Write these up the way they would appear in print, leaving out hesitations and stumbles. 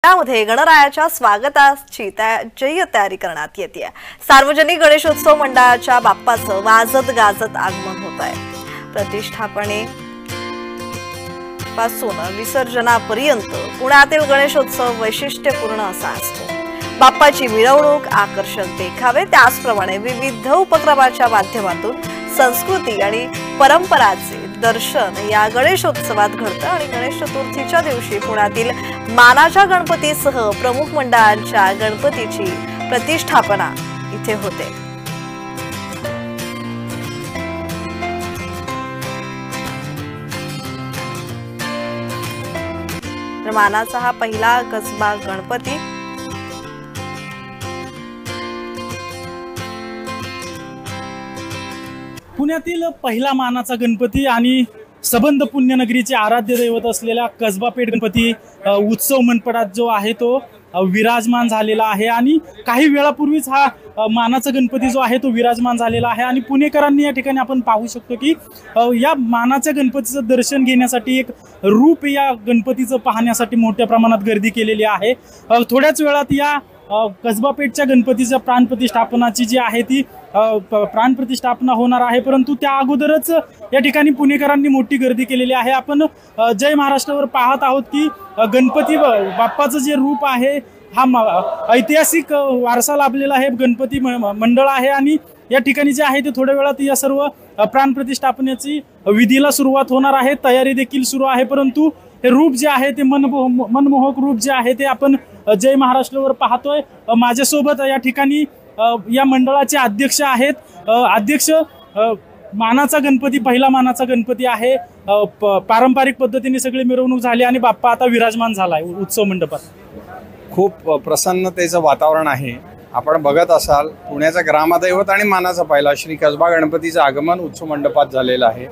त्यामध्ये गणरायाच्या स्वागताची जय्यत तयारी करण्यात येते। सार्वजनिक गणेशोत्सव मंडळाच्या बाप्पाचं वाजत गाजत आगमन होत आहे। प्रतिष्ठापने पासून विसर्जनापर्यंत पुण्यातील गणेशोत्सव वैशिष्ट्यपूर्ण असा असतो। बाप्पाची मिरवणूक, आकर्षक देखावे, त्याचप्रमाणे विविध उपक्रमाच्या माध्यमातून संस्कृती आणि परंपराचे दर्शन या गणेशोत्सवात घडतं आणि गणेश चतुर्थीच्या दिवशी पुण्यातील मानाच्या गणपतीसह प्रमुख मंडळांच्या गणपतीची प्रतिष्ठापना इथे होते। मानाचा हा पहिला कसबा गणपती पुण्यातील पहिला मानाचा गणपती आणि सबंध पुण्यनगरीचे आराध्य दैवत असलेला कसबा पेठ गणपती उत्सव मंडपात जो आहे तो विराजमान झालेला आहे आणि काही वेळापूर्वीच हा मानाचा गणपती जो आहे तो विराजमान झालेला आहे आणि पुणेकरांनी या ठिकाणी आपण पाहू शकतो की या मानाच्या गणपतीचं दर्शन घेण्यासाठी एक रूप या गणपतीचं पाहण्यासाठी मोठ्या प्रमाणात गर्दी केलेली आहे। थोड्याच वेळात या कसबा पेठच्या गणपतीच्या प्राणप्रतिष्ठापनाची जी आहे ती प्राणप्रतिष्ठापना होणार आहे, परंतु त्या अगोदरच या ठिकाणी पुणेकरांनी मोठी गर्दी केलेली आहे। आपण जय महाराष्ट्रावर पाहत आहोत की गणपती बाप्पाचं जे रूप आहे हा ऐतिहासिक वारसा लाभलेला आहे, गणपती मंडळ आहे आणि या ठिकाणी जे आहे ते थोड्या वेळात या सर्व प्राणप्रतिष्ठापनेची विधीला सुरुवात होणार आहे। तयारी देखील सुरू आहे, परंतु हे रूप जे आहे ते मनमोहक रूप जे आहे ते आपण जय महाराष्ट्रावर पाहतोय। माझ्यासोबत या ठिकाणी या मंडळाचे अध्यक्ष आहेत। अध्यक्ष, मानाचा गणपती पहिला मानाचा गणपती आहे, पारंपरिक पद्धतीने सगळी मिरवणूक झाली आणि बाप्पा आता विराजमान झालाय उत्सव मंडपात। खूप प्रसन्नतेचं वातावरण आहे। आपण बघत असाल पुण्याचा ग्रामदैवत आणि मानाचा पहिला श्री कसबा गणपतीचं आगमन उत्सव मंडपात झालेलं आहे।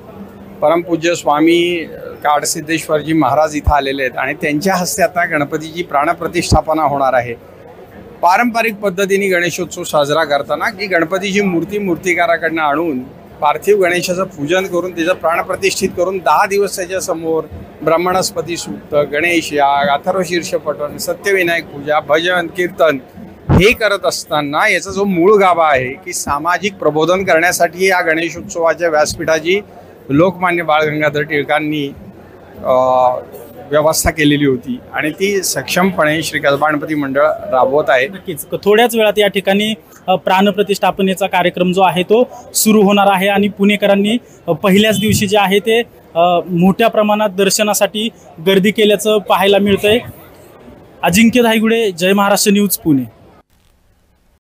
परमपूज्य स्वामी काडसिद्धेश्वरजी महाराज इथं आलेले आहेत आणि त्यांच्या हस्ते आता गणपतीची प्राणप्रतिष्ठापना होणार आहे। पारंपरिक पद्धतीने गणेशोत्सव साजरा करताना की गणपतीची मूर्तिकाराकडनं आणून पार्थिव गणेशाचं पूजन करून त्याचं प्राणप्रतिष्ठित करून 10 दिवस त्याच्या समोर ब्रह्मणस्पती सूक्त, गणेश याग, अथर्वशीर्ष पठण, सत्यविनायक पूजा, भजन, कीर्तन हे करत असताना याचा जो मूळ गाभा आहे की सामाजिक प्रबोधन करण्यासाठी या गणेशोत्सवाच्या व्यासपीठाची लोकमान्य बाळ गंगाधर टिळकांनी व्यवस्था केलेली होती आणि ती सक्षमपणे श्री कसबा गणपती मंडळ राबवत आहे। नक्कीच थोड्याच वेळात या ठिकाणी प्राणप्रतिष्ठापनेचा कार्यक्रम जो आहे तो सुरू होणार आहे आणि पुणेकरांनी पहिल्याच दिवशी जे आहे ते मोठ्या प्रमाणात दर्शनासाठी गर्दी केल्याचं पाहायला मिळतंय। अजिंक्य धायगुडे, जय महाराष्ट्र न्यूज, पुणे।